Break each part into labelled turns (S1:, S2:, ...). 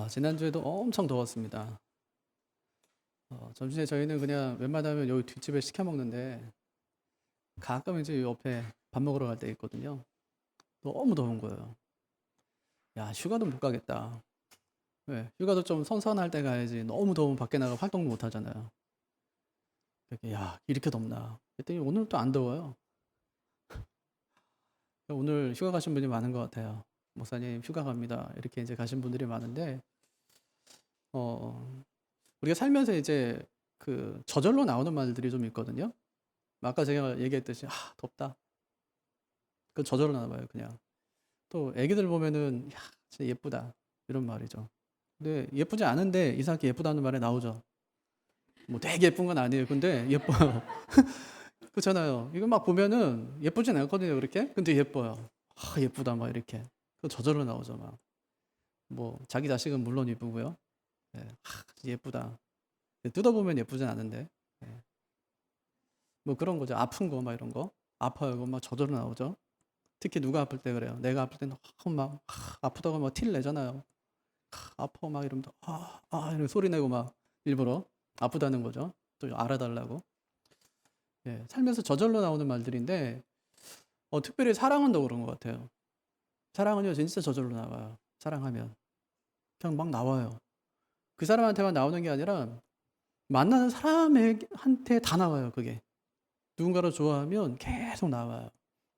S1: 지난주에도 엄청 더웠습니다. 점심에 저희는 그냥 웬만하면 여기 뒷집에 시켜 먹는데 가끔 이제 옆에 밥 먹으러 갈 때 있거든요. 너무 더운 거예요. 야, 휴가도 못 가겠다. 왜? 휴가도 좀 선선할 때 가야지. 너무 더우면 밖에 나가 활동도 못 하잖아요. 그렇게, 야, 이렇게 덥나. 그랬더니 오늘 또 안 더워요. 오늘 휴가 가신 분이 많은 것 같아요. 목사님 휴가 갑니다. 이렇게 이제 가신 분들이 많은데, 어, 우리가 살면서 이제 그 저절로 나오는 말들이 좀 있거든요. 아까 제가 얘기했듯이 덥다. 그 저절로 나와요 그냥. 또 애기들 보면은 야 진짜 예쁘다 이런 말이죠. 근데 예쁘지 않은데 이상하게 예쁘다는 말이 나오죠. 뭐 되게 예쁜 건 아니에요. 근데 예뻐요. 그렇잖아요. 이거 막 보면은 예쁘진 않거든요 그렇게. 근데 예뻐요. 예쁘다 막 이렇게. 그 저절로 나오죠 막. 뭐 자기 자식은 물론 예쁘고요. 예, 예쁘다. 뜯어보면 예쁘진 않은데. 예. 뭐 그런 거죠. 아픈 거 막 이런 거. 아파요. 그거 막 저절로 나오죠. 특히 누가 아플 때 그래요. 내가 아플 때는 막 아프다고 막 티를 내잖아요. 아파 막 이러면서 이렇게 소리 내고 막 일부러 아프다는 거죠. 또 알아달라고. 예, 살면서 저절로 나오는 말들인데 특별히 사랑은 더 그런 것 같아요. 사랑은요 진짜 저절로 나와요. 사랑하면 그냥 막 나와요. 그 사람한테만 나오는 게 아니라 만나는 사람한테 다 나와요. 그게 누군가를 좋아하면 계속 나와요.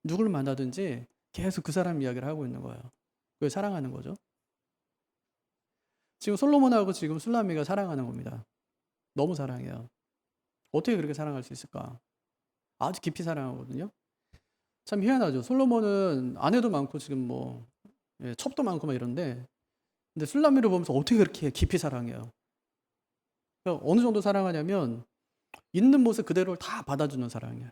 S1: 누굴 만나든지 계속 그 사람 이야기를 하고 있는 거예요. 그걸 사랑하는 거죠. 지금 솔로몬하고 지금 술라미가 사랑하는 겁니다. 너무 사랑해요. 어떻게 그렇게 사랑할 수 있을까? 아주 깊이 사랑하거든요. 참 희한하죠. 솔로몬은 아내도 많고 지금 뭐 첩도 많고 막 이런데 근데 술라미를 보면서 어떻게 그렇게 깊이 사랑해요? 그러니까 어느 정도 사랑하냐면 있는 모습 그대로를 다 받아주는 사랑이에요.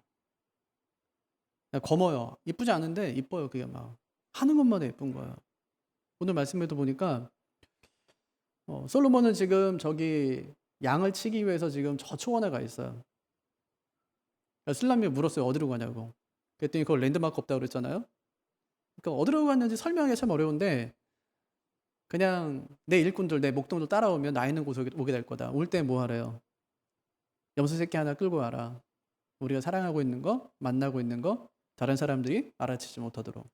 S1: 그냥 검어요. 이쁘지 않은데 이뻐요. 그게 막 하는 것마다 예쁜 거예요. 오늘 말씀에도 보니까 솔로몬은 지금 저기 양을 치기 위해서 지금 저 초원에 가 있어요. 슬람이 물었어요. 어디로 가냐고. 그랬더니 그걸 랜드마크 없다고 그랬잖아요. 그러니까 어디로 갔는지 설명하기 참 어려운데 그냥 내 일꾼들, 내 목동들 따라오면 나 있는 곳에 오게 될 거다. 올 때 뭐 하래요? 염소 새끼 하나 끌고 와라. 우리가 사랑하고 있는 거, 만나고 있는 거, 다른 사람들이 알아채지 못하도록.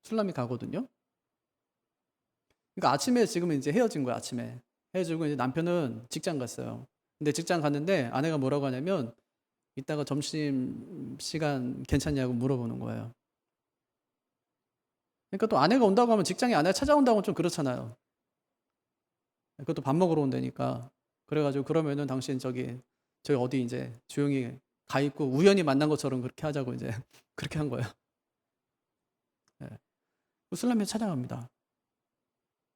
S1: 술람이 가거든요. 그러니까 아침에 지금은 이제 헤어진 거야, 아침에. 헤어지고 이제 남편은 직장 갔어요. 근데 직장 갔는데 아내가 뭐라고 하냐면 이따가 점심 시간 괜찮냐고 물어보는 거예요. 그러니까 또 아내가 온다고 하면 직장에 아내가 찾아온다고 하면 좀 그렇잖아요. 그것도 밥 먹으러 온다니까. 그래가지고 그러면은 당신 저기 어디 이제 조용히 가 있고 우연히 만난 것처럼 그렇게 하자고 이제 그렇게 한 거예요. 예. 술람에 찾아갑니다.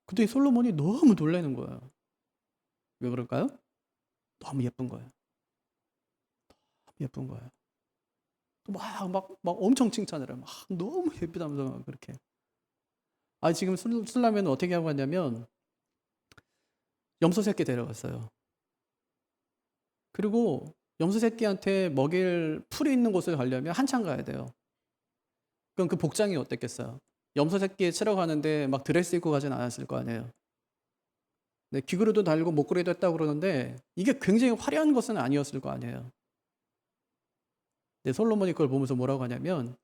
S1: 근데 솔로몬이 너무 놀라는 거예요. 왜 그럴까요? 너무 예쁜 거예요. 너무 예쁜 거예요. 또 막 엄청 칭찬을 해요. 막 너무 예쁘다면서 막 그렇게. 지금 술라면은 어떻게 하고 갔냐면 염소 새끼 데려갔어요. 그리고 염소 새끼한테 먹일 풀이 있는 곳을 가려면 한참 가야 돼요. 그럼 그 복장이 어땠겠어요? 염소 새끼에 치러 가는데 막 드레스 입고 가진 않았을 거 아니에요. 네, 귀걸이도 달고 목걸이도 했다고 그러는데 이게 굉장히 화려한 것은 아니었을 거 아니에요. 근데 솔로몬이 그걸 보면서 뭐라고 하냐면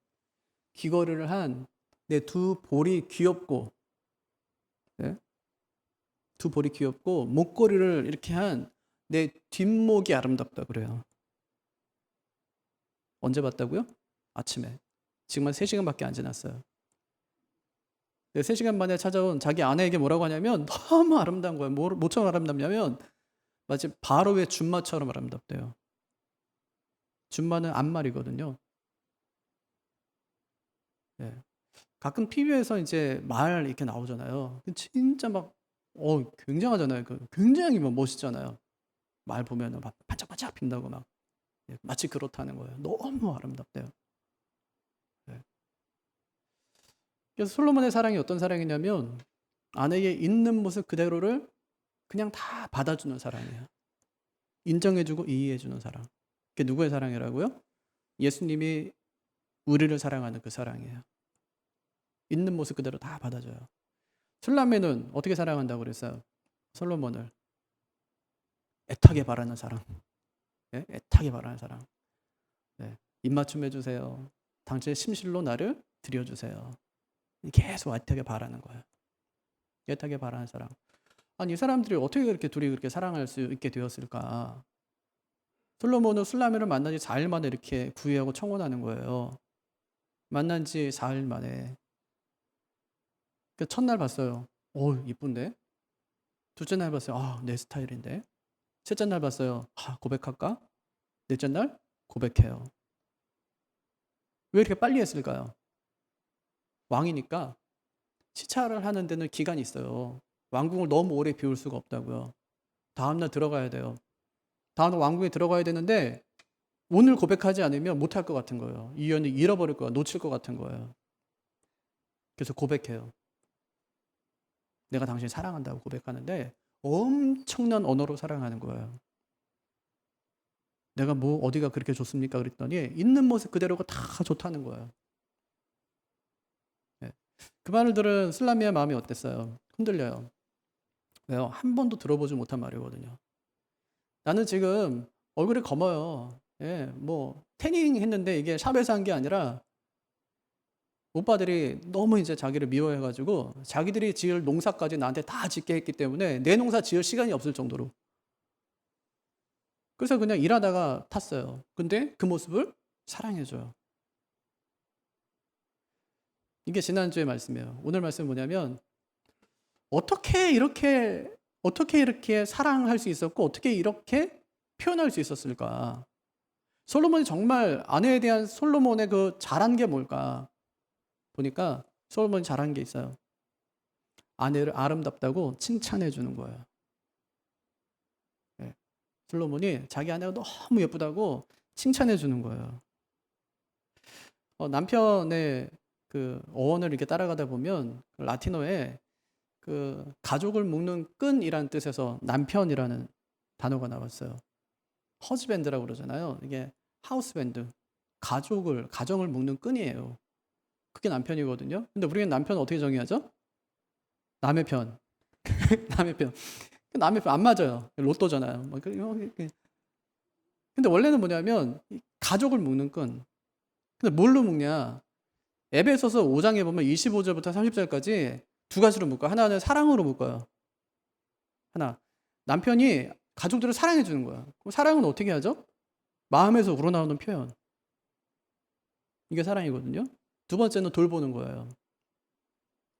S1: 귀걸이를 한 내 두 볼이 귀엽고 네? 두 볼이 귀엽고 목걸이를 이렇게 한 내 뒷목이 아름답다 그래요. 언제 봤다고요? 아침에. 지금 한 3시간밖에 안 지났어요. 3시간 만에 찾아온 자기 아내에게 뭐라고 하냐면 너무 아름다운 거예요. 뭐처럼 아름답냐면 마치 바로의 준마처럼 아름답대요. 준마는 암말이거든요. 예. 가끔 TV에서 이제 말 이렇게 나오잖아요. 진짜 막, 굉장하잖아요. 굉장히 막 멋있잖아요. 말 보면은 막 반짝반짝 핀다고 막. 예, 마치 그렇다는 거예요. 너무 아름답대요. 예. 그래서 솔로몬의 사랑이 어떤 사랑이냐면 아내의 있는 모습 그대로를 그냥 다 받아주는 사랑이에요. 인정해주고 이해해주는 사랑. 그게 누구의 사랑이라고요? 예수님이 우리를 사랑하는 그 사랑이에요. 있는 모습 그대로 다 받아줘요. 술라메는 어떻게 사랑한다고 그랬어요? 솔로몬을 애타게 바라는 사랑. 예? 애타게 바라는 사랑. 네. 입맞춤 해주세요. 당신의 심실로 나를 드려주세요. 계속 애타게 바라는 거예요. 애타게 바라는 사랑. 아니 이 사람들이 어떻게 그렇게 둘이 그렇게 사랑할 수 있게 되었을까? 솔로몬은 술라메를 만난 지 4일 만에 이렇게 구애하고 청혼하는 거예요. 만난 지 4일 만에. 그 첫날 봤어요. 이쁜데? 둘째 날 봤어요. 내 스타일인데? 셋째 날 봤어요. 고백할까? 넷째 날 고백해요. 왜 이렇게 빨리 했을까요? 왕이니까 시찰을 하는 데는 기간이 있어요. 왕궁을 너무 오래 비울 수가 없다고요. 다음날 들어가야 돼요. 다음날 왕궁에 들어가야 되는데 오늘 고백하지 않으면 못할 것 같은 거예요. 이 연을 잃어버릴 거야. 놓칠 것 같은 거예요. 그래서 고백해요. 내가 당신 사랑한다고 고백하는데 엄청난 언어로 사랑하는 거예요. 내가 뭐 어디가 그렇게 좋습니까? 그랬더니 있는 모습 그대로가 다 좋다는 거예요. 네. 그 말을 들은 슬라미의 마음이 어땠어요? 흔들려요. 왜요? 한 번도 들어보지 못한 말이거든요. 나는 지금 얼굴이 검어요. 예, 뭐 태닝 했는데 이게 샵에서 한 게 아니라 오빠들이 너무 이제 자기를 미워해가지고 자기들이 지을 농사까지 나한테 다 짓게 했기 때문에 내 농사 지을 시간이 없을 정도로. 그래서 그냥 일하다가 탔어요. 근데 그 모습을 사랑해줘요. 이게 지난주의 말씀이에요. 오늘 말씀은 뭐냐면 어떻게 이렇게 사랑할 수 있었고 어떻게 이렇게 표현할 수 있었을까? 솔로몬이 정말 아내에 대한 솔로몬의 그 잘한 게 뭘까? 보니까 솔로몬이 잘한 게 있어요. 아내를 아름답다고 칭찬해 주는 거예요. 네. 솔로몬이 자기 아내가 너무 예쁘다고 칭찬해 주는 거예요. 남편의 그 어원을 이렇게 따라가다 보면 라틴어에 그 가족을 묶는 끈이라는 뜻에서 남편이라는 단어가 나왔어요. 허즈밴드라고 그러잖아요. 이게 하우스밴드, 가정을 묶는 끈이에요. 그게 남편이거든요. 근데 우리는 남편 어떻게 정의하죠? 남의 편. 남의 편. 남의 편 안 맞아요. 로또잖아요. 근데 원래는 뭐냐면 가족을 묶는 끈. 근데 뭘로 묶냐? 에베소서 5장에 보면 25절부터 30절까지 두 가지로 묶어요. 하나는 사랑으로 묶어요. 하나. 남편이 가족들을 사랑해 주는 거야. 그럼 사랑은 어떻게 하죠? 마음에서 우러나오는 표현. 이게 사랑이거든요. 두 번째는 돌보는 거예요.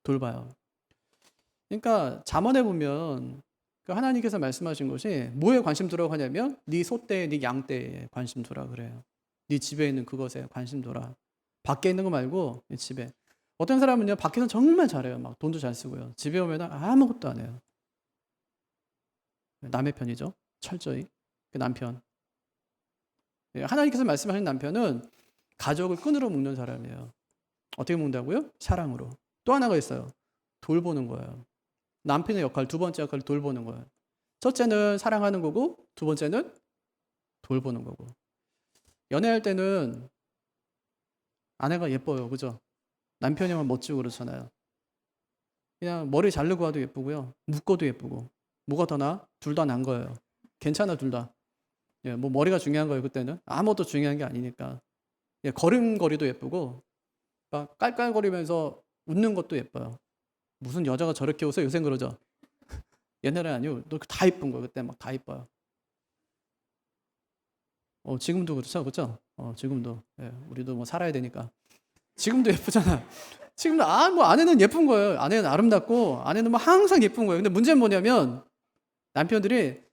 S1: 돌봐요. 그러니까 잠언에 보면 하나님께서 말씀하신 것이 뭐에 관심 두라고 하냐면 네 소떼, 네 양떼에 관심 두라 그래요. 네 집에 있는 그것에 관심 두라. 밖에 있는 거 말고 집에. 어떤 사람은요 밖에서 정말 잘해요. 막 돈도 잘 쓰고요. 집에 오면 아무것도 안 해요. 남의 편이죠. 철저히. 그 남편. 하나님께서 말씀하신 남편은 가족을 끈으로 묶는 사람이에요. 어떻게 묶는다고요? 사랑으로. 또 하나가 있어요. 돌보는 거예요. 남편의 역할, 두 번째 역할을 돌보는 거예요. 첫째는 사랑하는 거고, 두 번째는 돌보는 거고. 연애할 때는 아내가 예뻐요. 그죠? 남편이만 멋지고 그렇잖아요. 그냥 머리 자르고 와도 예쁘고요. 묶어도 예쁘고. 뭐가 더 나아? 둘 다 난 거예요. 괜찮아, 둘 다. 예, 뭐 머리가 중요한 거예요, 그때는. 아무것도 중요한 게 아니니까. 예, 걸음걸이도 예쁘고, 깔깔거리면서 웃는 것도 예뻐요. 무슨 여자가 저렇게 웃어? 요새 그러죠. 옛날에 아니요. 다 이쁜 거예요. 그때 막 다 이뻐요. 지금도 그렇죠, 그렇죠? 지금도. 예, 우리도 뭐 살아야 되니까. 지금도 예쁘잖아. 지금도 뭐 아내는 예쁜 거예요. 아내는 아름답고 아내는 뭐 항상 예쁜 거예요. 근데 문제는 뭐냐면 남편들이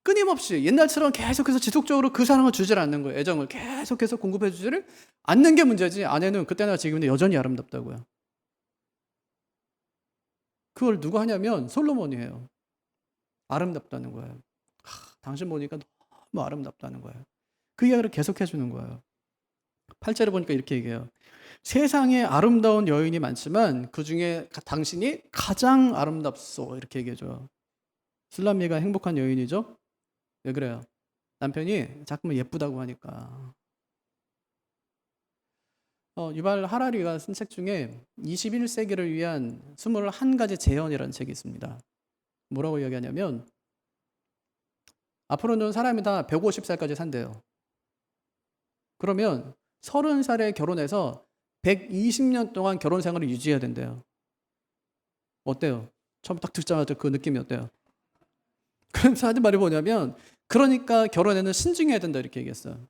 S1: 끊임없이 옛날처럼 계속해서 지속적으로 그 사랑을 주질 않는 거예요. 애정을 계속해서 공급해 주지를 않는 게 문제지. 아내는 그때나 지금도 여전히 아름답다고요. 그걸 누가 하냐면 솔로몬이에요. 아름답다는 거예요. 당신 보니까 너무 아름답다는 거예요. 그 이야기를 계속해 주는 거예요. 8절에 보니까 이렇게 얘기해요. 세상에 아름다운 여인이 많지만 그 중에 당신이 가장 아름답소. 이렇게 얘기해줘요. 술람미가 행복한 여인이죠? 왜 그래요? 남편이 자꾸만 예쁘다고 하니까. 유발 하라리가 쓴 책 중에 21세기를 위한 21가지 재현이라는 책이 있습니다. 뭐라고 이야기하냐면 앞으로는 사람이 다 150살까지 산대요. 그러면 30살에 결혼해서 120년 동안 결혼 생활을 유지해야 된대요. 어때요? 처음 딱 듣자마자 그 느낌이 어때요? 그래서 하는 말이 뭐냐면 그러니까 결혼에는 신중해야 된다 이렇게 얘기했어요.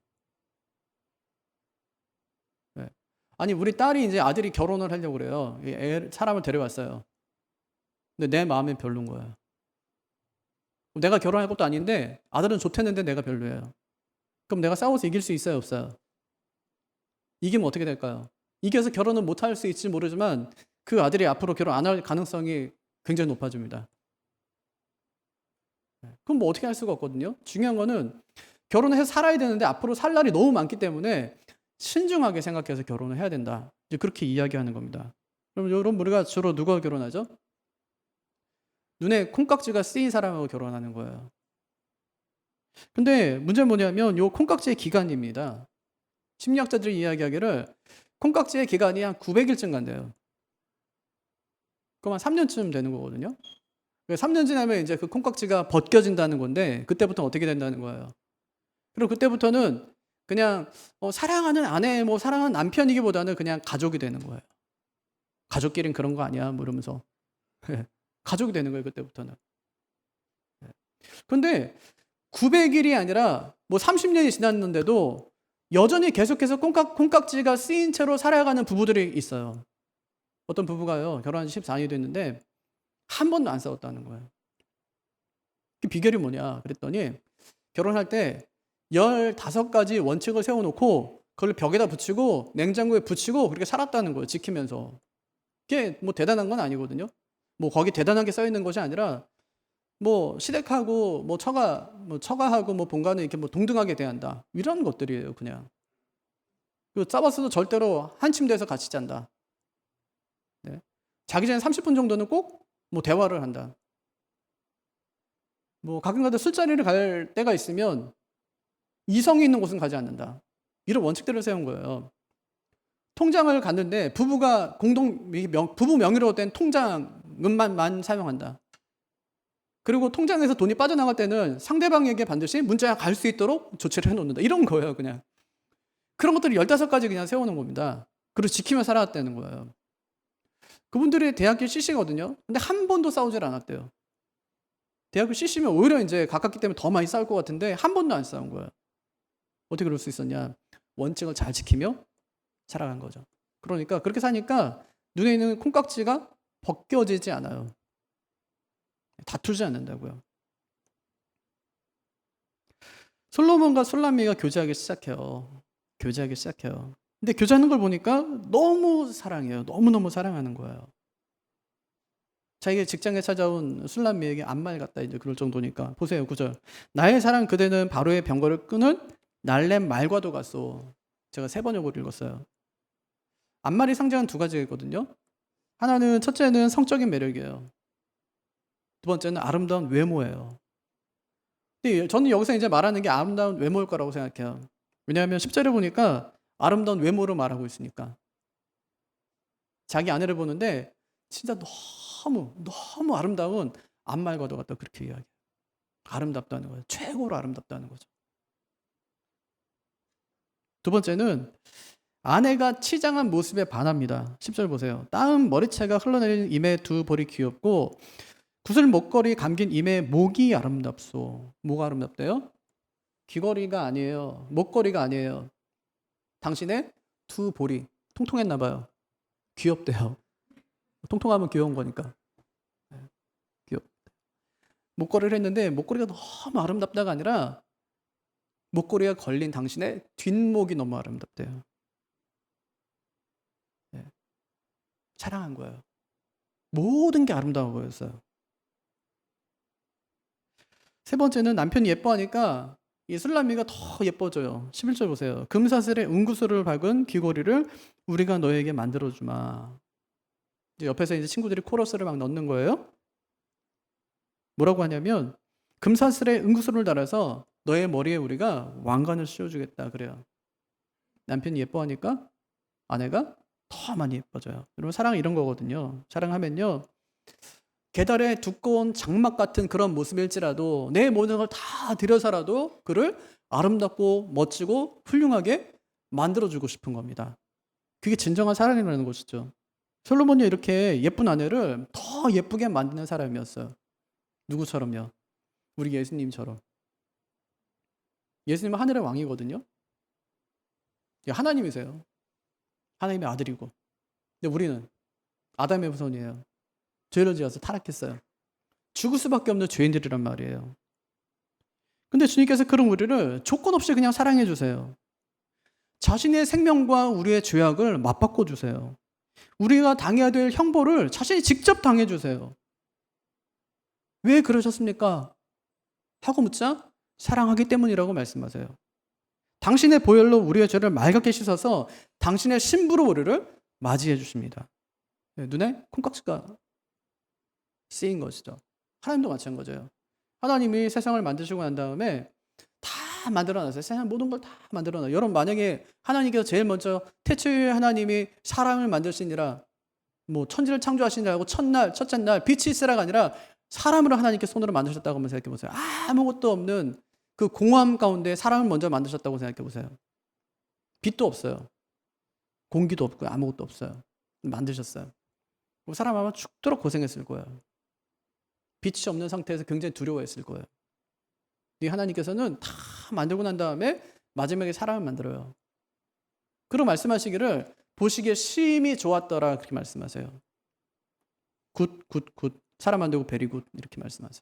S1: 네. 아니 우리 딸이 이제 아들이 결혼을 하려고 그래요. 사람을 데려왔어요. 근데 내 마음엔 별로인 거예요. 내가 결혼할 것도 아닌데 아들은 좋댔는데 내가 별로예요. 그럼 내가 싸워서 이길 수 있어요 없어요? 이기면 어떻게 될까요? 이겨서 결혼은 못할 수 있을지 모르지만 그 아들이 앞으로 결혼 안 할 가능성이 굉장히 높아집니다. 그럼 뭐 어떻게 할 수가 없거든요. 중요한 거는 결혼을 해서 살아야 되는데 앞으로 살 날이 너무 많기 때문에 신중하게 생각해서 결혼을 해야 된다. 이제 그렇게 이야기하는 겁니다. 그럼 여러분 우리가 주로 누가 결혼하죠? 눈에 콩깍지가 쓰인 사람하고 결혼하는 거예요. 근데 문제는 뭐냐면 요 콩깍지의 기간입니다. 심리학자들이 이야기하기를 콩깍지의 기간이 한 900일쯤 간대요. 그럼 한 3년쯤 되는 거거든요. 3년 지나면 이제 그 콩깍지가 벗겨진다는 건데 그때부터 어떻게 된다는 거예요. 그리고 그때부터는 그냥 사랑하는 아내, 뭐 사랑하는 남편이기보다는 그냥 가족이 되는 거예요. 가족끼리는 그런 거 아니야, 뭐 이러면서 가족이 되는 거예요 그때부터는. 근데 900일이 아니라 뭐 30년이 지났는데도 여전히 계속해서 콩깍지가 쓰인 채로 살아가는 부부들이 있어요. 어떤 부부가요 결혼한 지 14년이 됐는데 한 번도 안 싸웠다는 거예요. 그 비결이 뭐냐 그랬더니 결혼할 때 15가지 원칙을 세워놓고 그걸 벽에다 붙이고 냉장고에 붙이고 그렇게 살았다는 거예요. 지키면서. 그게 뭐 대단한 건 아니거든요. 뭐 거기 대단한 게 써 있는 것이 아니라 뭐 시댁하고 뭐 처가하고 뭐 본가는 이렇게 뭐 동등하게 대한다. 이런 것들이에요, 그냥. 그 싸웠어도 절대로 한 침대에서 같이 잔다. 네. 자기 전에 30분 정도는 꼭 뭐 대화를 한다. 뭐 가끔가다 술자리를 갈 때가 있으면 이성이 있는 곳은 가지 않는다. 이런 원칙들을 세운 거예요. 통장을 갔는데 부부가 부부 명의로 된 통장만 사용한다. 그리고 통장에서 돈이 빠져나갈 때는 상대방에게 반드시 문자가 갈 수 있도록 조치를 해놓는다. 이런 거예요, 그냥. 그런 것들을 15가지 그냥 세워놓은 겁니다. 그리고 지키며 살아왔다는 거예요. 그분들이 대학교 CC거든요. 근데 한 번도 싸우질 않았대요. 대학교 CC면 오히려 이제 가깝기 때문에 더 많이 싸울 것 같은데 한 번도 안 싸운 거예요. 어떻게 그럴 수 있었냐? 원칙을 잘 지키며 살아간 거죠. 그러니까 그렇게 사니까 눈에 있는 콩깍지가 벗겨지지 않아요. 다투지 않는다고요. 솔로몬과 술람미가 교제하기 시작해요. 근데 교제하는 걸 보니까 너무 사랑해요. 너무너무 사랑하는 거예요. 자기가 직장에 찾아온 술람미에게 안말 같다 이제 그럴 정도니까. 보세요, 9절. 나의 사랑 그대는 바로의 병거를 끄는 날랜 말과도 같소. 제가 3번역으로 읽었어요. 안말이 상징한 2가지가 있거든요. 하나는 첫째는 성적인 매력이에요. 두 번째는 아름다운 외모예요. 근데 저는 여기서 이제 말하는 게 아름다운 외모일 거라고 생각해요. 왜냐하면 10절에 보니까 아름다운 외모로 말하고 있으니까. 자기 아내를 보는데 진짜 너무 아름다운 안말과도 같다 그렇게 이야기해요. 아름답다는 거예요. 최고로 아름답다는 거죠. 두 번째는 아내가 치장한 모습에 반합니다. 10절 보세요. 따은 머리채가 흘러내리는 임의 두 볼이 귀엽고 구슬 목걸이 감긴 임의 목이 아름답소. 뭐가 아름답대요? 귀걸이가 아니에요. 목걸이가 아니에요. 당신의 두 볼이 통통했나 봐요. 귀엽대요. 통통하면 귀여운 거니까. 귀엽. 목걸이를 했는데 목걸이가 너무 아름답다가 아니라 목걸이가 걸린 당신의 뒷목이 너무 아름답대요. 네. 사랑한 거예요. 모든 게 아름다워 보였어요. 세 번째는 남편이 예뻐하니까 이 술람미가 더 예뻐져요. 11절 보세요. 금사슬에 은구슬을 박은 귀걸이를 우리가 너에게 만들어주마. 이제 옆에서 이제 친구들이 코러스를 막 넣는 거예요. 뭐라고 하냐면 금사슬에 은구슬을 달아서 너의 머리에 우리가 왕관을 씌워주겠다 그래요. 남편이 예뻐하니까 아내가 더 많이 예뻐져요. 여러분 사랑은 이런 거거든요. 사랑하면요. 계달의 두꺼운 장막 같은 그런 모습일지라도 내 모든 걸 다 들여서라도 그를 아름답고 멋지고 훌륭하게 만들어주고 싶은 겁니다. 그게 진정한 사랑이라는 것이죠. 솔로몬이 이렇게 예쁜 아내를 더 예쁘게 만드는 사람이었어요. 누구처럼요? 우리 예수님처럼. 예수님은 하늘의 왕이거든요. 하나님이세요. 하나님의 아들이고. 근데 우리는 아담의 후손이에요. 죄를 지어서 타락했어요. 죽을 수밖에 없는 죄인들이란 말이에요. 근데 주님께서 그런 우리를 조건 없이 그냥 사랑해 주세요. 자신의 생명과 우리의 죄악을 맞바꿔 주세요. 우리가 당해야 될 형벌을 자신이 직접 당해 주세요. 왜 그러셨습니까? 하고 묻자 사랑하기 때문이라고 말씀하세요. 당신의 보혈로 우리의 죄를 맑게 씻어서 당신의 신부로 우리를 맞이해 주십니다. 눈에 콩깍지가 쓰인 것이죠. 하나님도 마찬가지예요. 하나님이 세상을 만드시고 난 다음에 다 만들어놨어요. 세상 모든 걸 다 만들어놔요. 여러분 만약에 하나님께서 제일 먼저 태초에 하나님이 사람을 만드시니라 뭐 천지를 창조하시니라고 첫째 날 빛이 있으라가 아니라 사람으로 하나님께 손으로 만드셨다고 한번 생각해 보세요. 아무것도 없는 그 공허함 가운데 사람을 먼저 만드셨다고 생각해 보세요. 빛도 없어요. 공기도 없고 아무것도 없어요. 만드셨어요. 사람 아마 죽도록 고생했을 거예요. 빛이 없는 상태에서 굉장히 두려워했을 거예요. 이 하나님께서는 다 만들고 난 다음에 마지막에 사람을 만들어요. 그리고 말씀하시기를 보시기에 심히 좋았더라 그렇게 말씀하세요. 굿. 사람 만들고 베리 굿 이렇게 말씀하세요.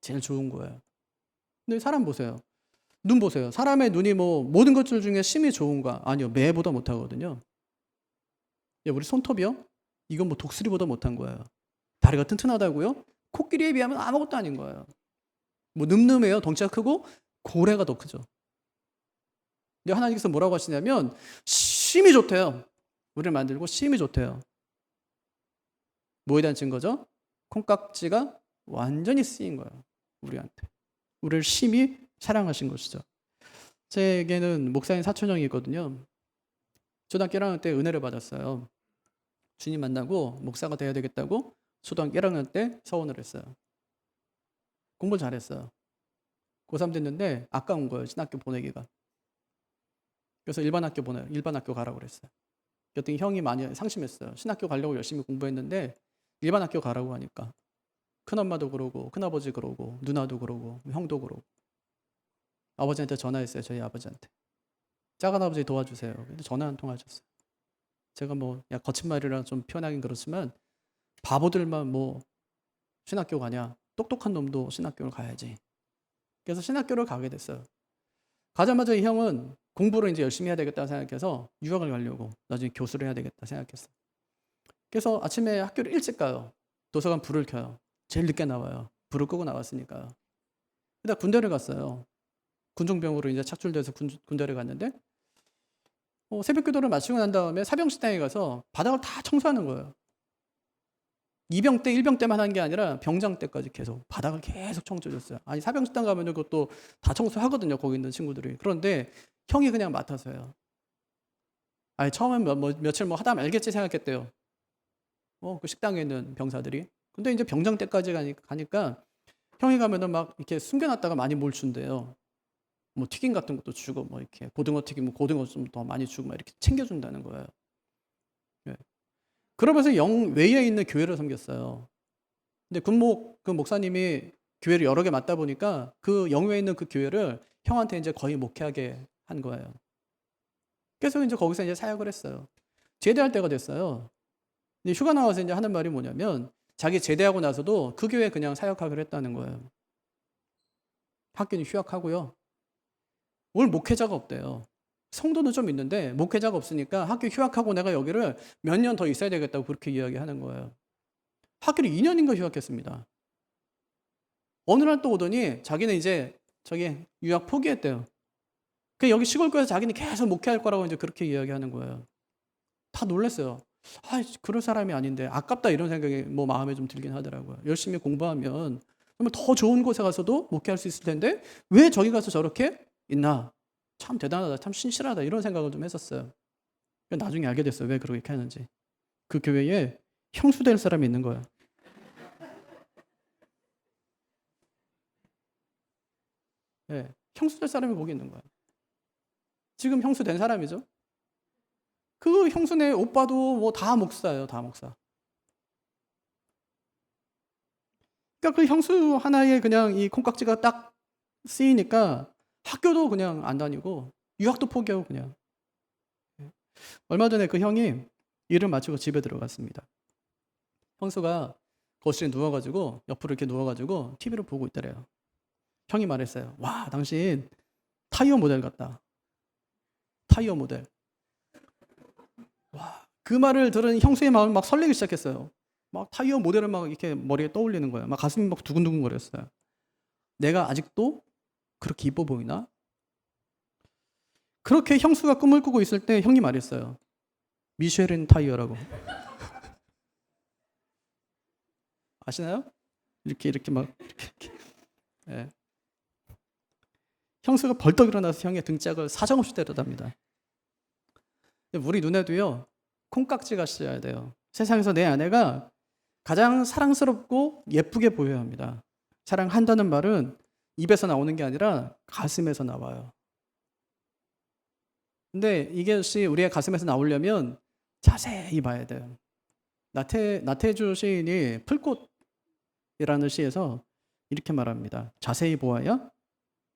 S1: 제일 좋은 거예요. 근데 사람 보세요. 눈 보세요. 사람의 눈이 뭐 모든 것들 중에 심히 좋은가? 아니요. 매보다 못하거든요. 우리 손톱이요? 이건 뭐 독수리보다 못한 거예요. 다리가 튼튼하다고요? 코끼리에 비하면 아무것도 아닌 거예요. 뭐 늠름해요. 덩치가 크고 고래가 더 크죠. 근데 하나님께서 뭐라고 하시냐면 심히 좋대요. 우리를 만들고 심히 좋대요. 뭐에 대한 증거죠? 콩깍지가 완전히 쓰인 거예요. 우리한테. 우리를 심히 사랑하신 것이죠. 제게는 목사님 사촌형이 있거든요. 초등학교 1학년 때 은혜를 받았어요. 주님 만나고 목사가 돼야 되겠다고 초등학교 1학년 때 서원을 했어요. 공부를 잘했어요. 고3 됐는데 아까운 거예요. 신학교 보내기가. 그래서 일반 학교 가라고 그랬어요. 그랬더니 형이 많이 상심했어요. 신학교 가려고 열심히 공부했는데 일반 학교 가라고 하니까 큰엄마도 그러고 큰아버지 그러고 누나도 그러고 형도 그러고 아버지한테 전화했어요. 저희 아버지한테. 작은 아버지 도와주세요. 근데 전화 한 통 하셨어요. 제가 뭐 거친 말이라 좀 표현하긴 그렇지만 바보들만 뭐 신학교 가냐? 똑똑한 놈도 신학교를 가야지. 그래서 신학교를 가게 됐어요. 가자마자 이 형은 공부를 이제 열심히 해야 되겠다 생각해서 유학을 가려고 나중에 교수를 해야 되겠다 생각했어요. 그래서 아침에 학교를 일찍 가요. 도서관 불을 켜요. 제일 늦게 나와요. 불을 끄고 나왔으니까요. 그러다 군대를 갔어요. 군종병으로 이제 착출돼서 군대를 갔는데 새벽 기도를 마치고 난 다음에 사병식당에 가서 바닥을 다 청소하는 거예요. 2병 때, 1병 때만 한 게 아니라 병장 때까지 계속 바닥을 계속 청소해줬어요. 아니 사병식당 가면 그것도 다 청소하거든요. 거기 있는 친구들이. 그런데 형이 그냥 맡아서 해요. 아니 처음엔 며칠 하다 말겠지 생각했대요. 그 식당에 있는 병사들이. 근데 이제 병장 때까지 가니까 형이 가면은 막 이렇게 숨겨놨다가 많이 뭘 준대요. 뭐 튀김 같은 것도 주고 뭐 이렇게 고등어 튀김, 고등어 좀 더 많이 주고 막 이렇게 챙겨준다는 거예요. 네. 그러면서 외에 있는 교회를 섬겼어요. 근데 그 목사님이 교회를 여러 개 맡다 보니까 그 영외에 있는 그 교회를 형한테 이제 거의 목회하게 한 거예요. 그래서 이제 거기서 이제 사역을 했어요. 제대할 때가 됐어요. 근데 휴가 나와서 이제 하는 말이 뭐냐면 자기 제대하고 나서도 그 교회에 그냥 사역하기로 했다는 거예요. 학교는 휴학하고요. 오늘 목회자가 없대요. 성도는 좀 있는데 목회자가 없으니까 학교 휴학하고 내가 여기를 몇 년 더 있어야 되겠다고 그렇게 이야기하는 거예요. 학교를 2년인가 휴학했습니다. 어느 날 또 오더니 자기는 이제 유학 포기했대요. 그 여기 시골교회에서 자기는 계속 목회할 거라고 이제 그렇게 이야기하는 거예요. 다 놀랐어요. 그럴 사람이 아닌데 아깝다 이런 생각이 마음에 좀 들긴 하더라고요. 열심히 공부하면 정말 더 좋은 곳에 가서도 목회할 수 있을 텐데 왜 저기 가서 저렇게 있나? 참 대단하다, 참 신실하다 이런 생각을 좀 했었어요. 나중에 알게 됐어요. 왜 그렇게 하는지. 그 교회에 형수 될 사람이 있는 거야. 예, 형수 될 사람이 거기 있는 거야. 지금 형수 된 사람이죠. 그 형수네 오빠도 뭐 다 목사예요. 다 목사. 그러니까 그 형수 하나에 그냥 이 콩깍지가 딱 쓰이니까 학교도 그냥 안 다니고 유학도 포기하고 그냥. 얼마 전에 그 형이 일을 마치고 집에 들어갔습니다. 형수가 거실에 누워가지고 옆으로 이렇게 누워가지고 TV를 보고 있더래요. 형이 말했어요. 와, 당신 타이어 모델 같다. 타이어 모델. 와, 그 말을 들은 형수의 마음이 막 설레기 시작했어요. 막 타이어 모델을 막 이렇게 머리에 떠올리는 거예요. 막 가슴이 막 두근두근 거렸어요. 내가 아직도 그렇게 이뻐 보이나? 그렇게 형수가 꿈을 꾸고 있을 때 형이 말했어요. 미쉐린 타이어라고. 아시나요? 이렇게 막 이렇게. 예. 형수가 벌떡 일어나서 형의 등짝을 사정없이 때려답니다. 우리 눈에도요, 콩깍지가 씌어야 돼요. 세상에서 내 아내가 가장 사랑스럽고 예쁘게 보여야 합니다. 사랑한다는 말은 입에서 나오는 게 아니라 가슴에서 나와요. 근데 이것이 우리의 가슴에서 나오려면 자세히 봐야 돼요. 나태주 시인이 풀꽃이라는 시에서 이렇게 말합니다. 자세히 보아야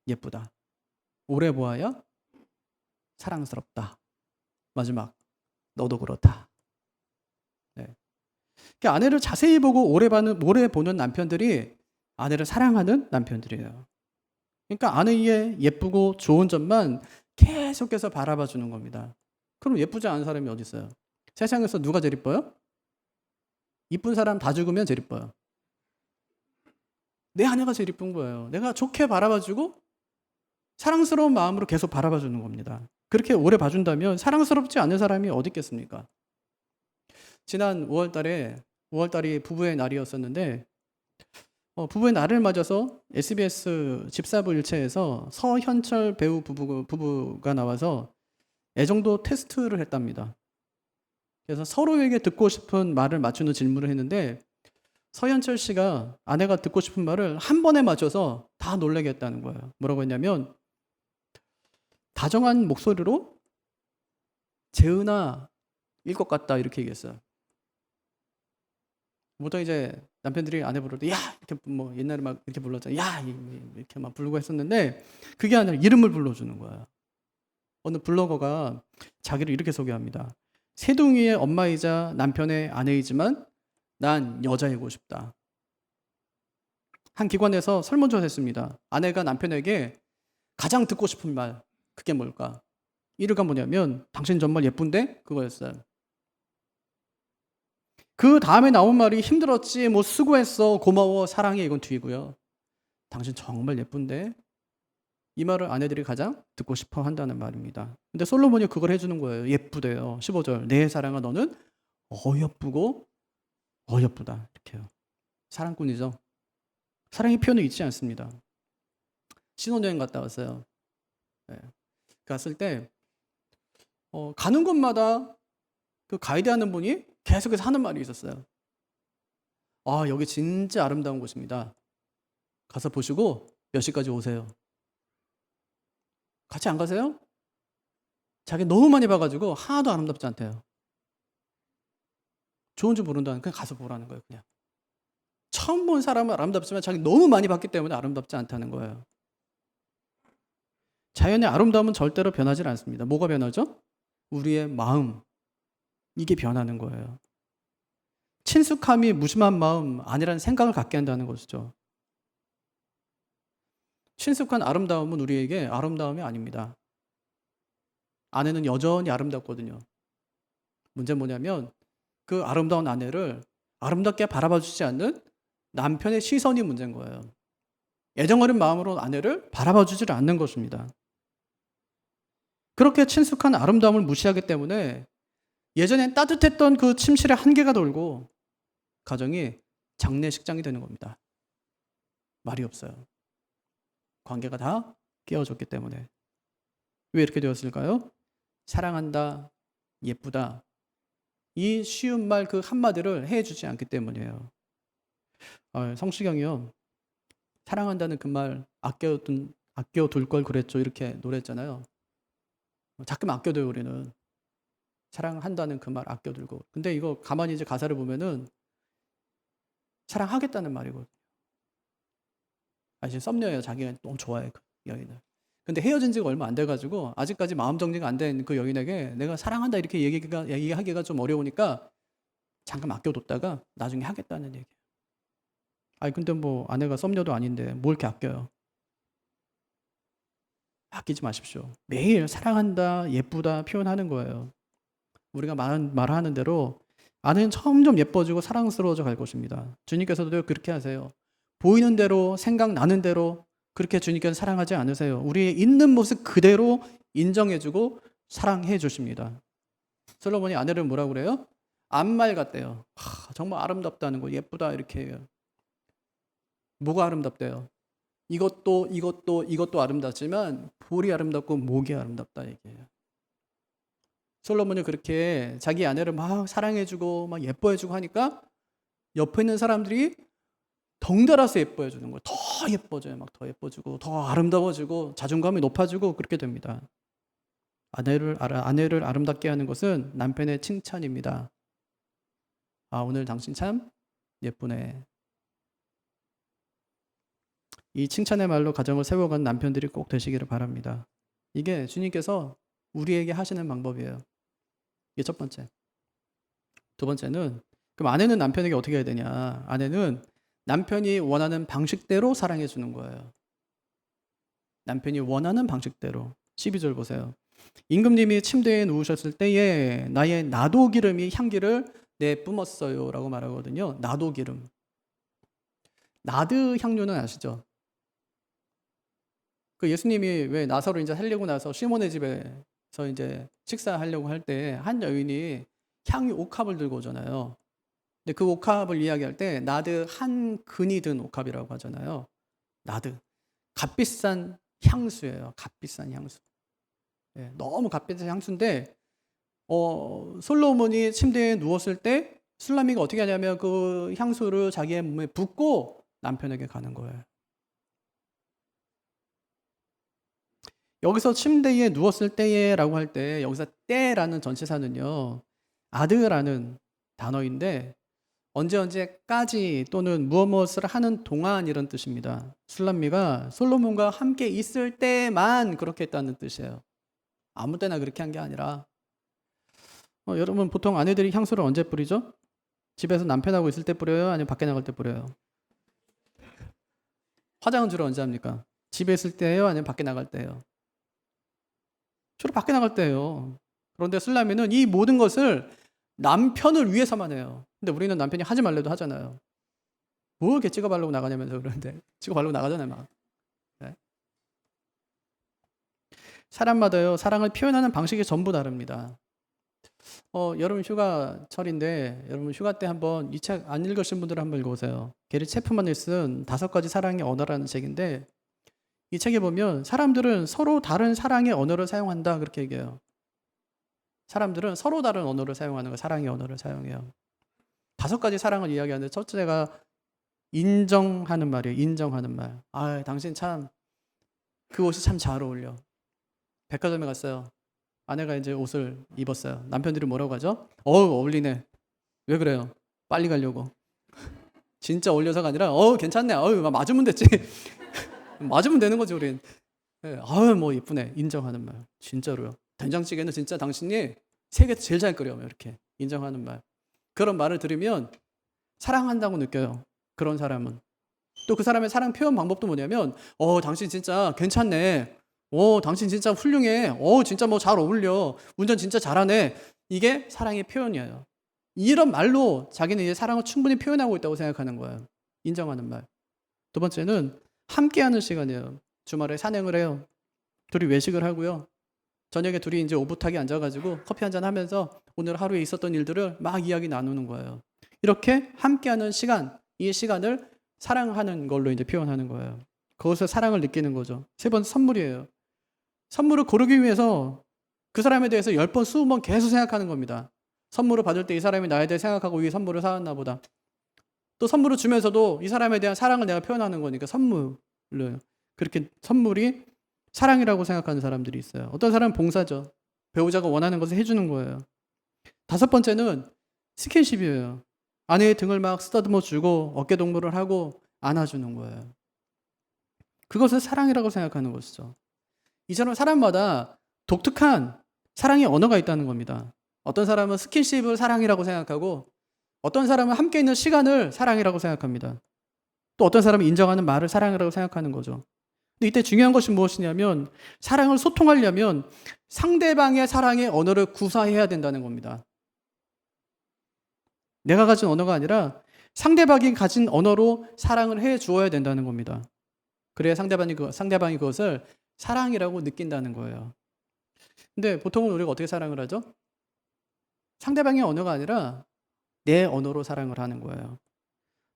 S1: 예쁘다. 오래 보아야 사랑스럽다. 마지막, 너도 그렇다. 네. 그러니까 아내를 자세히 보고 오래 보는 남편들이 아내를 사랑하는 남편들이에요. 그러니까 아내의 예쁘고 좋은 점만 계속해서 바라봐 주는 겁니다. 그럼 예쁘지 않은 사람이 어디 있어요? 세상에서 누가 제일 이뻐요? 이쁜 사람 다 죽으면 제일 이뻐요. 내 아내가 제일 이쁜 거예요. 내가 좋게 바라봐 주고 사랑스러운 마음으로 계속 바라봐 주는 겁니다. 그렇게 오래 봐준다면 사랑스럽지 않은 사람이 어디 있겠습니까? 지난 5월달이 부부의 날이었었는데 부부의 날을 맞아서 SBS 집사부 일체에서 서현철 배우 부부가 나와서 애정도 테스트를 했답니다. 그래서 서로에게 듣고 싶은 말을 맞추는 질문을 했는데 서현철 씨가 아내가 듣고 싶은 말을 한 번에 맞춰서 다 놀라게 했다는 거예요. 뭐라고 했냐면 다정한 목소리로 재은아 일 것 같다 이렇게 얘기했어요. 보통 이제 남편들이 아내 부를 때 야 이렇게 뭐 옛날에 막 이렇게 불렀잖아요. 야 이렇게 막 부르고 했었는데 그게 아니라 이름을 불러주는 거예요. 어느 블로거가 자기를 이렇게 소개합니다. 새둥이의 엄마이자 남편의 아내이지만 난 여자이고 싶다. 한 기관에서 설문조사 했습니다. 아내가 남편에게 가장 듣고 싶은 말 그게 뭘까? 1위가 뭐냐면 당신 정말 예쁜데? 그거였어요. 그 다음에 나온 말이 힘들었지 뭐 수고했어 고마워 사랑해 이건 뒤고요. 당신 정말 예쁜데? 이 말을 아내들이 가장 듣고 싶어 한다는 말입니다. 근데 솔로몬이 그걸 해주는 거예요. 예쁘대요. 15절 내 사랑아 너는 어여쁘고 어여쁘다 이렇게요. 사랑꾼이죠. 사랑의 표현이 있지 않습니다. 신혼여행 갔다 왔어요. 네. 갔을 때 가는 곳마다 그 가이드하는 분이 계속해서 하는 말이 있었어요. 아 여기 진짜 아름다운 곳입니다. 가서 보시고 몇 시까지 오세요. 같이 안 가세요? 자기 너무 많이 봐가지고 하나도 아름답지 않대요. 좋은지 모른다는 그냥 가서 보라는 거예요. 그냥 처음 본 사람은 아름답지만 자기 너무 많이 봤기 때문에 아름답지 않다는 거예요. 자연의 아름다움은 절대로 변하지 않습니다. 뭐가 변하죠? 우리의 마음 이게 변하는 거예요. 친숙함이 무심한 마음 아니라는 생각을 갖게 한다는 것이죠. 친숙한 아름다움은 우리에게 아름다움이 아닙니다. 아내는 여전히 아름답거든요. 문제는 뭐냐면 그 아름다운 아내를 아름답게 바라봐 주지 않는 남편의 시선이 문제인 거예요. 애정 어린 마음으로 아내를 바라봐 주지를 않는 것입니다. 그렇게 친숙한 아름다움을 무시하기 때문에 예전엔 따뜻했던 그 침실에 한계가 돌고 가정이 장례식장이 되는 겁니다. 말이 없어요. 관계가 다 깨어졌기 때문에. 왜 이렇게 되었을까요? 사랑한다, 예쁘다. 이 쉬운 말 그 한마디를 해주지 않기 때문이에요. 성시경이요. 사랑한다는 그 말 아껴둘 걸 그랬죠. 이렇게 노래했잖아요. 자꾸만 아껴둬요, 우리는. 사랑한다는 그 말 아껴둘고. 근데 이거 가만히 이제 가사를 보면은 사랑하겠다는 말이거든요. 지금 썸녀예요. 자기가 너무 좋아해, 그 여인을. 근데 헤어진 지가 얼마 안 돼가지고 아직까지 마음 정리가 안 된 그 여인에게 내가 사랑한다 이렇게 얘기하기가 좀 어려우니까 잠깐 아껴뒀다가 나중에 하겠다는 얘기예요. 근데 뭐 아내가 썸녀도 아닌데 뭘 이렇게 아껴요. 아끼지 마십시오. 매일 사랑한다, 예쁘다 표현하는 거예요. 우리가 말하는 대로 아내는 점점 예뻐지고 사랑스러워져 갈 것입니다. 주님께서도 그렇게 하세요. 보이는 대로, 생각나는 대로 그렇게 주님께서 사랑하지 않으세요. 우리의 있는 모습 그대로 인정해주고 사랑해 주십니다. 솔로몬이 아내를 뭐라고 그래요? 암말 같대요. 정말 아름답다는 거, 예쁘다 이렇게 해요. 뭐가 아름답대요? 이것도 아름답지만 볼이 아름답고 목이 아름답다 얘기해요. 솔로몬이 그렇게 자기 아내를 막 사랑해주고 막 예뻐해주고 하니까 옆에 있는 사람들이 덩달아서 예뻐해주는 거예요. 더 예뻐져요. 막 더 예뻐지고 더 아름다워지고 자존감이 높아지고 그렇게 됩니다. 아내를 아름답게 하는 것은 남편의 칭찬입니다. 오늘 당신 참 예쁘네. 이 칭찬의 말로 가정을 세워가는 남편들이 꼭 되시기를 바랍니다. 이게 주님께서 우리에게 하시는 방법이에요. 이게 첫 번째. 두 번째는 그럼 아내는 남편에게 어떻게 해야 되냐? 아내는 남편이 원하는 방식대로 사랑해 주는 거예요. 남편이 원하는 방식대로. 12절 보세요. 임금님이 침대에 누우셨을 때에 나의 나도 기름이 향기를 내뿜었어요 라고 말하거든요. 나도 기름. 나드 향료는 아시죠? 그 예수님이 왜 나사로 이제 살리고 나서 시몬의 집에서 이제 식사하려고 할 때 한 여인이 향유 옥합을 들고 오잖아요. 근데 그 옥합을 이야기할 때 나드 한 근이 든 옥합이라고 하잖아요. 나드. 값비싼 향수예요. 값비싼 향수. 네, 너무 값비싼 향수인데 솔로몬이 침대에 누웠을 때 술라미가 어떻게 하냐면 그 향수를 자기의 몸에 붓고 남편에게 가는 거예요. 여기서 침대에 누웠을 때에라고 할 때 여기서 때라는 전치사는요. 아드라는 단어인데 언제까지 또는 무엇을 하는 동안 이런 뜻입니다. 술람미가 솔로몬과 함께 있을 때만 그렇게 했다는 뜻이에요. 아무 때나 그렇게 한 게 아니라 여러분 보통 아내들이 향수를 언제 뿌리죠? 집에서 남편하고 있을 때 뿌려요? 아니면 밖에 나갈 때 뿌려요? 화장은 주로 언제 합니까? 집에 있을 때예요? 아니면 밖에 나갈 때예요? 주로 밖에 나갈 때예요. 그런데 술라미는 이 모든 것을 남편을 위해서만 해요. 근데 우리는 남편이 하지 말래도 하잖아요. 뭐 이렇게 찍어 바르고 나가냐면서 그러는데 찍어 바르고 나가잖아요 막. 네? 사람마다요 사랑을 표현하는 방식이 전부 다릅니다. 여름 휴가철인데 여러분 휴가 때 한번 이 책 안 읽으신 분들 한번 읽어보세요. 게리 체프만이 쓴 5가지 사랑의 언어라는 책인데 이 책에 보면 사람들은 서로 다른 사랑의 언어를 사용한다 그렇게 얘기해요. 사람들은 서로 다른 언어를 사용하는 거 사랑의 언어를 사용해요. 5가지 사랑을 이야기하는데 첫째가 인정하는 말이에요. 인정하는 말. 당신 참 그 옷이 참 잘 어울려. 백화점에 갔어요. 아내가 이제 옷을 입었어요. 남편들이 뭐라고 하죠? 어울리네. 왜 그래요? 빨리 가려고. 진짜 어울려서가 아니라 괜찮네. 맞으면 됐지. 맞으면 되는 거지 우린. 네, 뭐 이쁘네. 인정하는 말. 진짜로요. 된장찌개는 진짜 당신이 세계에서 제일 잘 끓여. 이렇게 인정하는 말. 그런 말을 들으면 사랑한다고 느껴요. 그런 사람은. 또 그 사람의 사랑 표현 방법도 뭐냐면 당신 진짜 괜찮네. 당신 진짜 훌륭해. 진짜 뭐 잘 어울려. 운전 진짜 잘하네. 이게 사랑의 표현이에요. 이런 말로 자기는 이제 사랑을 충분히 표현하고 있다고 생각하는 거예요. 인정하는 말. 두 번째는 함께하는 시간이에요. 주말에 산행을 해요. 둘이 외식을 하고요. 저녁에 둘이 이제 오붓하게 앉아가지고 커피 한잔 하면서 오늘 하루에 있었던 일들을 막 이야기 나누는 거예요. 이렇게 함께하는 시간, 이 시간을 사랑하는 걸로 이제 표현하는 거예요. 거기서 사랑을 느끼는 거죠. 세 번째 선물이에요. 선물을 고르기 위해서 그 사람에 대해서 10번, 20번 계속 생각하는 겁니다. 선물을 받을 때 이 사람이 나에 대해 생각하고 이 선물을 사왔나 보다. 또 선물을 주면서도 이 사람에 대한 사랑을 내가 표현하는 거니까 선물을. 그렇게 선물이 사랑이라고 생각하는 사람들이 있어요. 어떤 사람은 봉사죠. 배우자가 원하는 것을 해주는 거예요. 5번째는 스킨십이에요. 아내의 등을 막 쓰다듬어 주고 어깨 동무를 하고 안아주는 거예요. 그것을 사랑이라고 생각하는 것이죠. 이처럼 사람마다 독특한 사랑의 언어가 있다는 겁니다. 어떤 사람은 스킨십을 사랑이라고 생각하고 어떤 사람은 함께 있는 시간을 사랑이라고 생각합니다. 또 어떤 사람은 인정하는 말을 사랑이라고 생각하는 거죠. 근데 이때 중요한 것이 무엇이냐면 사랑을 소통하려면 상대방의 사랑의 언어를 구사해야 된다는 겁니다. 내가 가진 언어가 아니라 상대방이 가진 언어로 사랑을 해 주어야 된다는 겁니다. 그래야 상대방이 그것을 사랑이라고 느낀다는 거예요. 근데 보통은 우리가 어떻게 사랑을 하죠? 상대방의 언어가 아니라 내 언어로 사랑을 하는 거예요.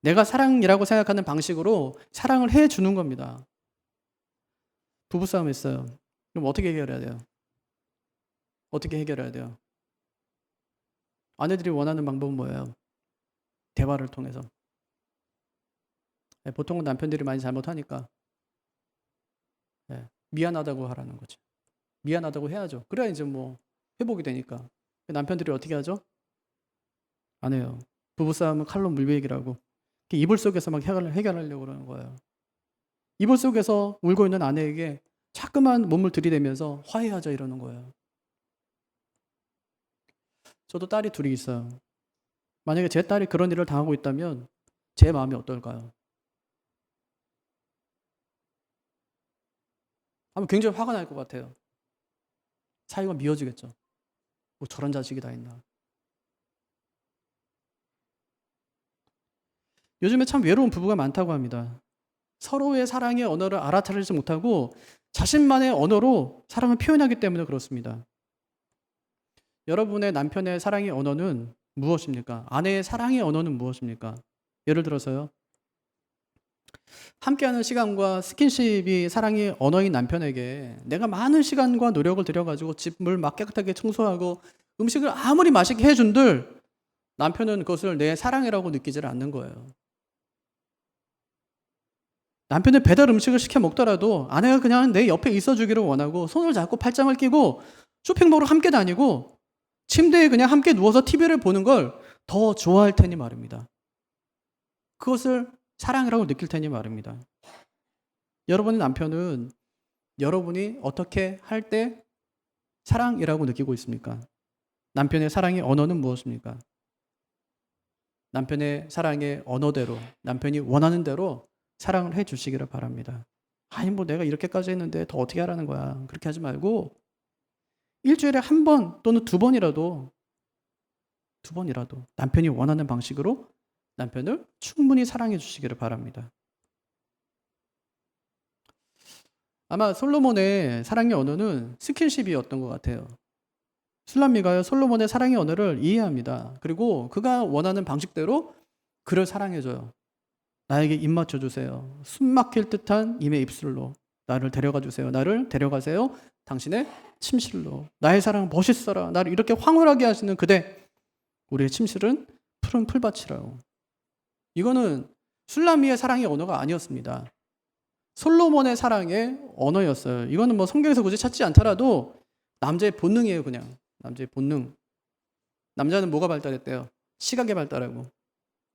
S1: 내가 사랑이라고 생각하는 방식으로 사랑을 해 주는 겁니다. 부부싸움 했어요. 그럼 어떻게 해결해야 돼요? 어떻게 해결해야 돼요? 아내들이 원하는 방법은 뭐예요? 대화를 통해서. 보통은 남편들이 많이 잘못하니까 미안하다고 하라는 거죠. 미안하다고 해야죠. 그래야 이제 뭐 회복이 되니까. 남편들이 어떻게 하죠? 안 해요. 부부싸움은 칼로 물베기라고 이불 속에서 막 해결하려고 그러는 거예요. 이불 속에서 울고 있는 아내에게 자꾸만 몸을 들이대면서 화해하자 이러는 거예요. 저도 딸이 둘이 있어요. 만약에 제 딸이 그런 일을 당하고 있다면 제 마음이 어떨까요? 아마 굉장히 화가 날 것 같아요. 사이가 미어지겠죠. 뭐 저런 자식이 다 있나. 요즘에 참 외로운 부부가 많다고 합니다. 서로의 사랑의 언어를 알아차리지 못하고 자신만의 언어로 사랑을 표현하기 때문에 그렇습니다. 여러분의 남편의 사랑의 언어는 무엇입니까? 아내의 사랑의 언어는 무엇입니까? 예를 들어서요. 함께하는 시간과 스킨십이 사랑의 언어인 남편에게 내가 많은 시간과 노력을 들여가지고 집을 막 깨끗하게 청소하고 음식을 아무리 맛있게 해준들 남편은 그것을 내 사랑이라고 느끼질 않는 거예요. 남편은 배달 음식을 시켜 먹더라도 아내가 그냥 내 옆에 있어주기를 원하고 손을 잡고 팔짱을 끼고 쇼핑몰을 함께 다니고 침대에 그냥 함께 누워서 TV를 보는 걸 더 좋아할 테니 말입니다. 그것을 사랑이라고 느낄 테니 말입니다. 여러분의 남편은 여러분이 어떻게 할 때 사랑이라고 느끼고 있습니까? 남편의 사랑의 언어는 무엇입니까? 남편의 사랑의 언어대로 남편이 원하는 대로 사랑을 해 주시기를 바랍니다. 아니 뭐 내가 이렇게까지 했는데 더 어떻게 하라는 거야. 그렇게 하지 말고 일주일에 한 번 또는 두 번이라도 남편이 원하는 방식으로 남편을 충분히 사랑해 주시기를 바랍니다. 아마 솔로몬의 사랑의 언어는 스킨십이었던 것 같아요. 술람미가요 솔로몬의 사랑의 언어를 이해합니다. 그리고 그가 원하는 방식대로 그를 사랑해줘요. 나에게 입 맞춰주세요. 숨 막힐 듯한 입의 입술로 나를 데려가 주세요. 나를 데려가세요. 당신의 침실로. 나의 사랑 멋있어라. 나를 이렇게 황홀하게 하시는 그대. 우리의 침실은 푸른 풀밭이라고. 이거는 술람미의 사랑의 언어가 아니었습니다. 솔로몬의 사랑의 언어였어요. 이거는 뭐 성경에서 굳이 찾지 않더라도 남자의 본능이에요. 그냥 남자의 본능. 남자는 뭐가 발달했대요? 시각이 발달하고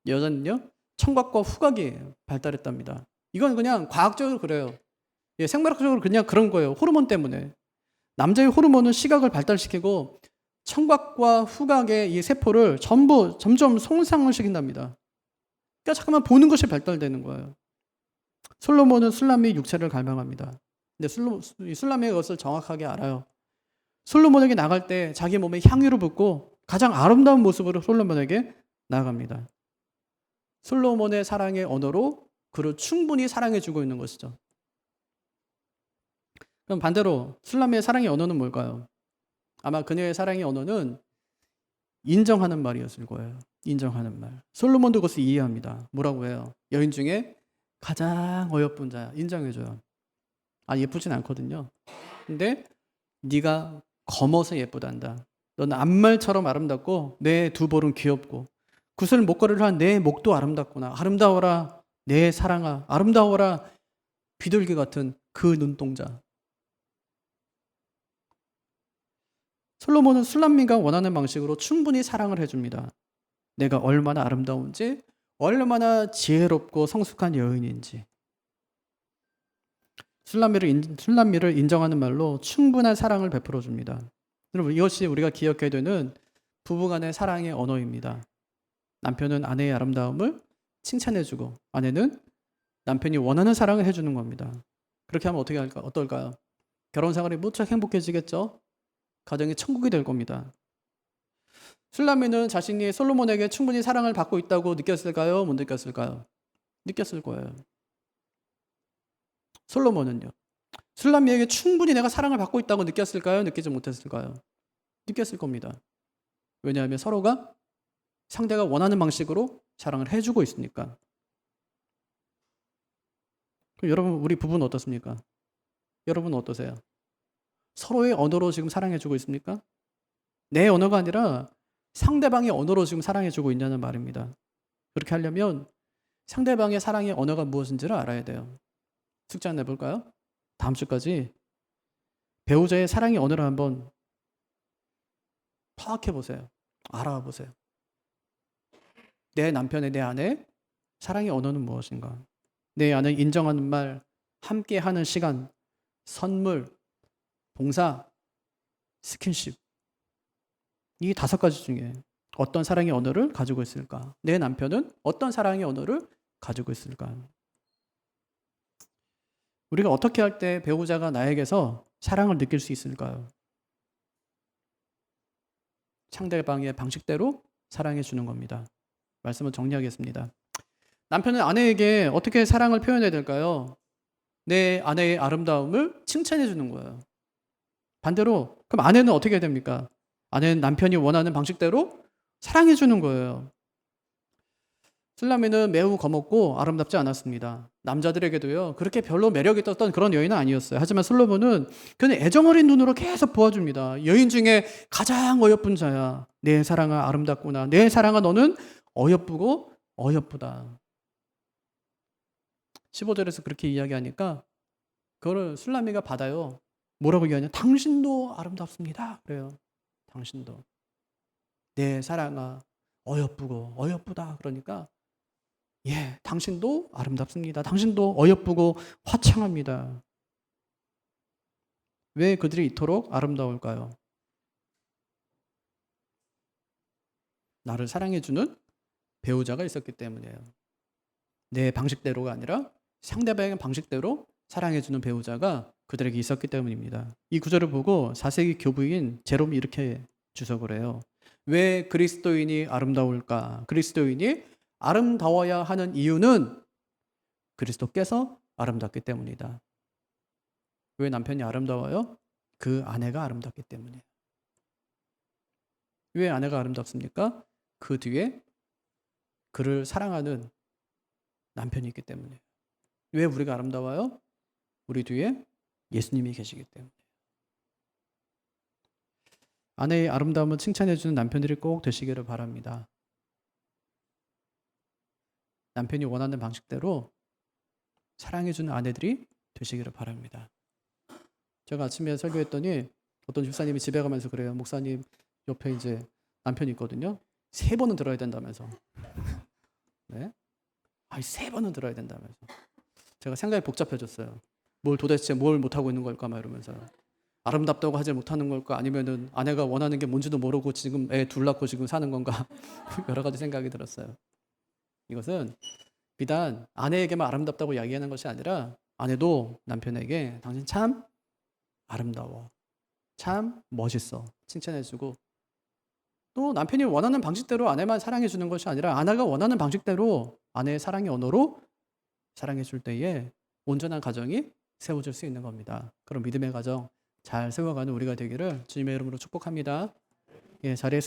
S1: 여자는요 청각과 후각이 발달했답니다. 이건 그냥 과학적으로 그래요. 생물학적으로 그냥 그런 거예요. 호르몬 때문에. 남자의 호르몬은 시각을 발달시키고 청각과 후각의 이 세포를 점점 손상을 시킨답니다. 그러니까 잠깐만 보는 것이 발달되는 거예요. 솔로몬은 술람미 육체를 갈망합니다. 근데 술람미가 그것을 정확하게 알아요. 솔로몬에게 나갈 때 자기 몸에 향유를 붓고 가장 아름다운 모습으로 솔로몬에게 나아갑니다. 솔로몬의 사랑의 언어로 그를 충분히 사랑해주고 있는 것이죠. 그럼 반대로 술람미의 사랑의 언어는 뭘까요? 아마 그녀의 사랑의 언어는 인정하는 말이었을 거예요. 인정하는 말. 솔로몬도 그것을 이해합니다. 뭐라고 해요? 여인 중에 가장 어여쁜 자 인정해줘요. 예쁘진 않거든요. 근데 네가 검어서 예쁘단다. 넌 암말처럼 아름답고 내 두 볼은 귀엽고 구슬 목걸이를 한 내 목도 아름답구나. 아름다워라 내 사랑아. 아름다워라 비둘기 같은 그 눈동자. 솔로몬은 술람미가 원하는 방식으로 충분히 사랑을 해줍니다. 내가 얼마나 아름다운지, 얼마나 지혜롭고 성숙한 여인인지. 술람미를 인정하는 말로 충분한 사랑을 베풀어 줍니다. 여러분, 이것이 우리가 기억해야 되는 부부간의 사랑의 언어입니다. 남편은 아내의 아름다움을 칭찬해주고 아내는 남편이 원하는 사랑을 해주는 겁니다. 그렇게 하면 어떨까요? 결혼 생활이 무척 행복해지겠죠? 가정이 천국이 될 겁니다. 술람미는 자신이 솔로몬에게 충분히 사랑을 받고 있다고 느꼈을까요? 못 느꼈을까요? 느꼈을 거예요. 솔로몬은요? 술람미에게 충분히 내가 사랑을 받고 있다고 느꼈을까요? 느끼지 못했을까요? 느꼈을 겁니다. 왜냐하면 서로가 상대가 원하는 방식으로 사랑을 해주고 있으니까. 그럼 여러분, 우리 부부는 어떻습니까? 여러분은 어떠세요? 서로의 언어로 지금 사랑해주고 있습니까? 내 언어가 아니라 상대방의 언어로 지금 사랑해주고 있냐는 말입니다. 그렇게 하려면 상대방의 사랑의 언어가 무엇인지를 알아야 돼요. 숙제 한번 내볼까요? 다음 주까지 배우자의 사랑의 언어를 한번 파악해 보세요. 알아봐 보세요. 내 남편의, 내 아내의 사랑의 언어는 무엇인가? 내 아내를 인정하는 말, 함께하는 시간, 선물, 봉사, 스킨십. 이 5가지 중에 어떤 사랑의 언어를 가지고 있을까? 내 남편은 어떤 사랑의 언어를 가지고 있을까? 우리가 어떻게 할 때 배우자가 나에게서 사랑을 느낄 수 있을까요? 상대방의 방식대로 사랑해 주는 겁니다. 말씀을 정리하겠습니다. 남편은 아내에게 어떻게 사랑을 표현해야 될까요? 내 아내의 아름다움을 칭찬해 주는 거예요. 반대로 그럼 아내는 어떻게 해야 됩니까? 아내는 남편이 원하는 방식대로 사랑해 주는 거예요. 술람미는 매우 검었고 아름답지 않았습니다. 남자들에게도요, 그렇게 별로 매력이 있었던 그런 여인은 아니었어요. 하지만 솔로몬은 그는 애정어린 눈으로 계속 보아줍니다. 여인 중에 가장 어여쁜 자야. 내 사랑아 아름답구나. 내 사랑아 너는 어여쁘고 어여쁘다. 15절에서 그렇게 이야기하니까 그거를 술람미가 받아요. 뭐라고 얘기하냐? 당신도 아름답습니다. 그래요. 당신도. 내 사랑아 어여쁘고 어여쁘다. 그러니까 예, 당신도 아름답습니다. 당신도 어여쁘고 화창합니다. 왜 그들이 이토록 아름다울까요? 나를 사랑해주는 배우자가 있었기 때문이에요. 내 방식대로가 아니라 상대방의 방식대로 사랑해주는 배우자가 그들에게 있었기 때문입니다. 이 구절을 보고 4세기 교부인 제롬이 이렇게 주석을 해요. 왜 그리스도인이 아름다울까? 그리스도인이 아름다워야 하는 이유는 그리스도께서 아름답기 때문이다. 왜 남편이 아름다워요? 그 아내가 아름답기 때문이에요. 왜 아내가 아름답습니까? 그 뒤에 그를 사랑하는 남편이 있기 때문이에요. 왜 우리가 아름다워요? 우리 뒤에 예수님이 계시기 때문에. 아내의 아름다움을 칭찬해주는 남편들이 꼭 되시기를 바랍니다. 남편이 원하는 방식대로 사랑해주는 아내들이 되시기를 바랍니다. 제가 아침에 설교했더니 어떤 집사님이 집에 가면서 그래요. 목사님 옆에 이제 남편이 있거든요. 3번은 들어야 된다면서. 네? 3번은 들어야 된다면서. 제가 생각이 복잡해졌어요. 도대체 뭘 못하고 있는 걸까 막 이러면서. 아름답다고 하지 못하는 걸까? 아니면은 아내가 원하는 게 뭔지도 모르고 지금 애 둘 낳고 지금 사는 건가? 여러 가지 생각이 들었어요. 이것은 비단 아내에게만 아름답다고 이야기하는 것이 아니라 아내도 남편에게 당신 참 아름다워. 참 멋있어. 칭찬해주고 또 남편이 원하는 방식대로 아내만 사랑해주는 것이 아니라 아내가 원하는 방식대로 아내의 사랑의 언어로 사랑해줄 때에 온전한 가정이 세워질 수 있는 겁니다. 그럼 믿음의 가정 잘 세워가는 우리가 되기를 주님의 이름으로 축복합니다. 예, 자리에